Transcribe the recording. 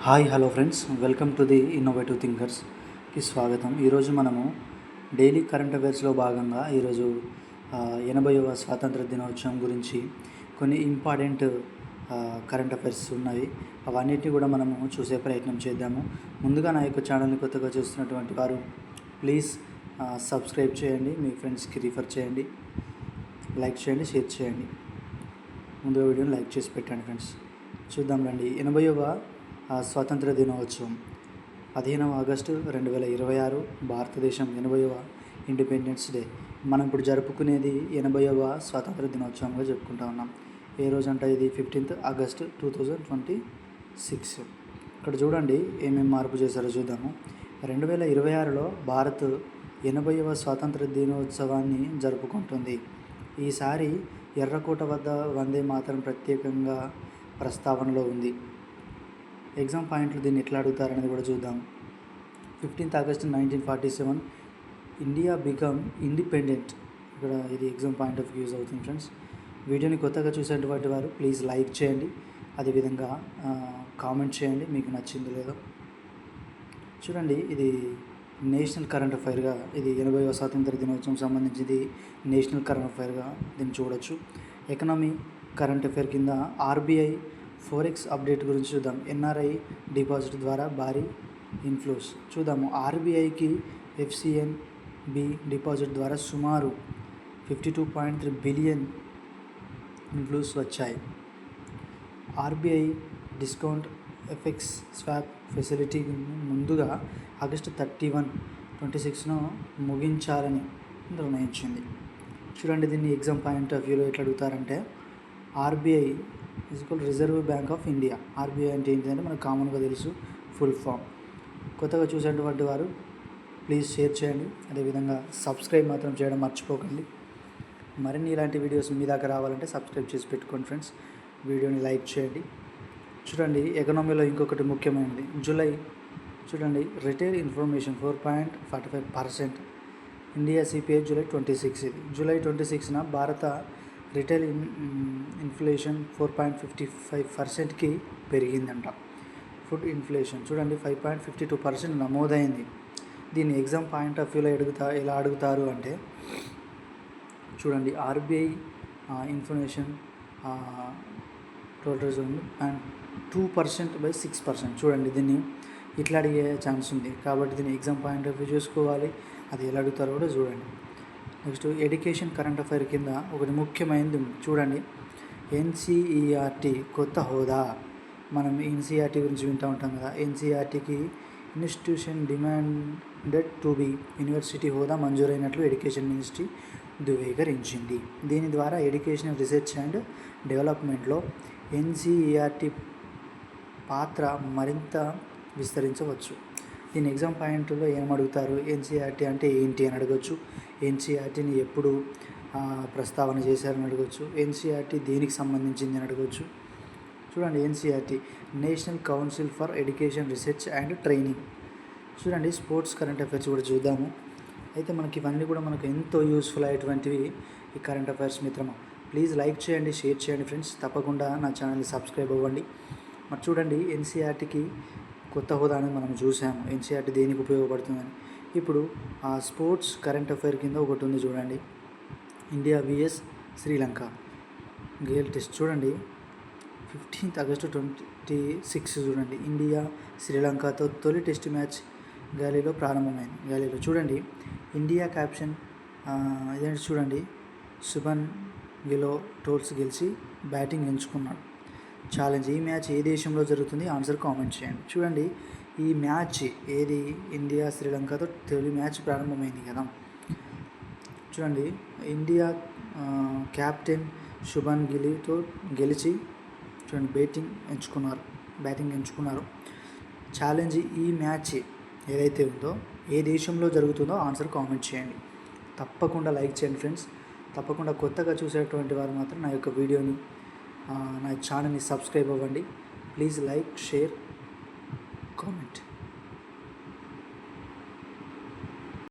Hi hello friends, welcome to the innovative థింకర్స్కి స్వాగతం. ఈరోజు మనము డైలీ కరెంట్ అఫైర్స్లో భాగంగా ఈరోజు 80వ స్వాతంత్ర దినోత్సవం గురించి కొన్ని ఇంపార్టెంట్ కరెంట్ అఫైర్స్ ఉన్నాయి. అవన్నిటిని కూడా మనము చూసే ప్రయత్నం చేద్దాము. ముందుగా నా యొక్క ఛానల్ని కొత్తగా చూస్తున్నటువంటి వారు ప్లీజ్ సబ్స్క్రైబ్ చేయండి, మీ ఫ్రెండ్స్కి రిఫర్ చేయండి, లైక్ చేయండి, షేర్ చేయండి. ముందుగా వీడియోని లైక్ చేసి పెట్టండి ఫ్రెండ్స్. చూద్దాం రండి. 80వ స్వాతంత్ర దినోత్సవం 15 ఆగస్టు 2026 భారతదేశం 80వ ఇండిపెండెన్స్ డే. మనం ఇప్పుడు జరుపుకునేది 80వ స్వాతంత్ర దినోత్సవంగా చెప్పుకుంటా ఉన్నాం. ఏ రోజు అంటే ఇది 15 ఆగస్టు 2026. ఇక్కడ చూడండి ఏమేమి మార్పు చేశారో చూద్దాము. 2026లో భారత్ 80వ స్వాతంత్ర దినోత్సవాన్ని జరుపుకుంటుంది. ఈసారి ఎర్రకోట వద్ద వందే మాతరం ప్రత్యేకంగా ప్రస్తావనలో ఉంది. ఎగ్జామ్ పాయింట్లు దీన్ని ఎట్లా అడుగుతారనేది కూడా చూద్దాం. 15 ఆగస్టు 1947 ఇండియా బికమ్ ఇండిపెండెంట్. ఇక్కడ ఇది ఎగ్జామ్ పాయింట్ ఆఫ్ యూజ్ అవుతుంది ఫ్రెండ్స్. వీడియోని కొత్తగా చూసేటువంటి వారు ప్లీజ్ లైక్ చేయండి, అదేవిధంగా కామెంట్ చేయండి మీకు నచ్చింది లేదో. చూడండి, ఇది నేషనల్ కరెంట్ అఫైర్గా, ఇది 80వ స్వాతంత్ర దినోత్సవం సంబంధించింది నేషనల్ కరెంట్ అఫైర్గా దీన్ని చూడొచ్చు. ఎకనామీ కరెంట్ అఫైర్ కింద ఆర్బీఐ ఫోరెక్స్ అప్డేట్ గురించి చూద్దాం. ఎన్ఆర్ఐ డిపాజిట్ ద్వారా భారీ ఇన్ఫ్లోస్ చూద్దాము. ఆర్బీఐకి ఎఫ్సిఎన్బి డిపాజిట్ ద్వారా సుమారు 52.3 బిలియన్ ఇన్ఫ్లోస్ వచ్చాయి. RBI discount FX swap facility ముందుగా ఆగస్టు 31, 2026 ముగించాలని నిర్ణయించింది. చూడండి, దీన్ని ఎగ్జామ్ పాయింట్ ఆఫ్ వ్యూలో ఎట్లా అడుగుతారంటే, RBI Reserve Bank of India. RBI అంటే ఏంటంటే మనకు కామన్గా తెలుసు, ఫుల్ ఫామ్. కొత్తగా చూసేటువంటి వారు ప్లీజ్ షేర్ చేయండి, అదేవిధంగా సబ్స్క్రైబ్ మాత్రం చేయడం మర్చిపోకండి. మరిన్ని ఇలాంటి వీడియోస్ మీ దాకా రావాలంటే సబ్స్క్రైబ్ చేసి పెట్టుకోండి ఫ్రెండ్స్. వీడియోని లైక్ చేయండి. చూడండి, ఎకనామీలో ఇంకొకటి ముఖ్యమైనది జూలై. చూడండి, retail information 4.45%. India CPI July 26. ఇది జూలై 26న భారత రిటైల్ ఇన్ఫ్లేషన్ 4.55%కి పెరిగిందంట. ఫుడ్ ఇన్ఫ్లేషన్ చూడండి 5.52% నమోదైంది. దీన్ని ఎగ్జామ్ పాయింట్ ఆఫ్ వ్యూలో ఎలా అడుగుతారు అంటే, చూడండి, ఆర్బీఐ ఇన్ఫ్లేషన్ టోటల్ 2% by 6%. చూడండి, దీన్ని ఇట్లా అడిగే ఛాన్స్ ఉంది కాబట్టి దీన్ని ఎగ్జామ్ పాయింట్ ఆఫ్ వ్యూ చూసుకోవాలి. అది ఎలా అడుగుతారో కూడా చూడండి. నెక్స్ట్ ఎడ్యుకేషన్ కరెంట్ అఫైర్ కింద ఒకటి ముఖ్యమైనది చూడండి. ఎన్సీఈఆర్టీ కొత్త హోదా. మనం ఎన్సీఆర్టీ గురించి వింటూ ఉంటాం కదా. ఎన్సీఆర్టీకి institution demanded to be university హోదా మంజూరైనట్లు ఎడ్యుకేషన్ మినిస్ట్రీ ధృవీకరించింది. దీని ద్వారా ఎడ్యుకేషన్ రీసెర్చ్ అండ్ డెవలప్మెంట్లో ఎన్సీఈఆర్టీ పాత్ర మరింత విస్తరించవచ్చు. దీని ఎగ్జామ్ పాయింట్లో ఏమడుగుతారు, ఎన్సీఆర్టీ అంటే ఏంటి అని అడగచ్చు, ఎన్సీఆర్టీని ఎప్పుడు ప్రస్తావన చేశారని అడగచ్చు, ఎన్సీఆర్టీ దేనికి సంబంధించింది అని అడగచ్చు. చూడండి, NCERT national council for education research and training. చూడండి, స్పోర్ట్స్ కరెంట్ అఫైర్స్ కూడా చూద్దాము. అయితే మనకి ఇవన్నీ కూడా మనకు ఎంతో యూస్ఫుల్ అయ్యేటువంటివి ఈ కరెంట్ అఫైర్స్ మిత్రమా. ప్లీజ్ లైక్ చేయండి, షేర్ చేయండి ఫ్రెండ్స్. తప్పకుండా నా ఛానల్ని సబ్స్క్రైబ్ అవ్వండి. మరి చూడండి, ఎన్సీఆర్టీకి కొత్త హోదా అనేది మనం చూసాము. ఎన్సీఆర్టీ దేనికి ఉపయోగపడుతుందని. ఇప్పుడు ఆ స్పోర్ట్స్ కరెంట్ అఫైర్ కింద ఒకటి ఉంది చూడండి. India V S Sri Lanka Galle test. చూడండి, 15 ఆగస్టు 2026 చూడండి, ఇండియా శ్రీలంకతో తొలి టెస్ట్ మ్యాచ్ గాలిలో ప్రారంభమైంది. గాలిలో చూడండి, ఇండియా క్యాప్షన్ ఇదేంటి చూడండి, శుభన్ గిల్ టోల్స్ గెలిచి బ్యాటింగ్ ఎంచుకున్నాడు. ఛాలెంజ్. ఈ మ్యాచ్ ఏ దేశంలో జరుగుతుంది, ఆన్సర్ కామెంట్ చేయండి. చూడండి, ఈ మ్యాచ్ ఏది, ఇండియా శ్రీలంకతో తొలి మ్యాచ్ ప్రారంభమైంది కదా. చూడండి, ఇండియా కెప్టెన్ శుభన్ గిల్తో గెలిచి చూడండి బ్యాటింగ్ ఎంచుకున్నారు. ఛాలెంజ్. ఈ మ్యాచ్ ఏదైతే ఉందో ఏ దేశంలో జరుగుతుందో ఆన్సర్ కామెంట్ చేయండి. తప్పకుండా లైక్ చేయండి ఫ్రెండ్స్. తప్పకుండా కొత్తగా చూసేటువంటి వారు మాత్రం నా యొక్క వీడియోని, నా ఛానల్ని సబ్స్క్రైబ్ అవ్వండి. Please like, share, comment.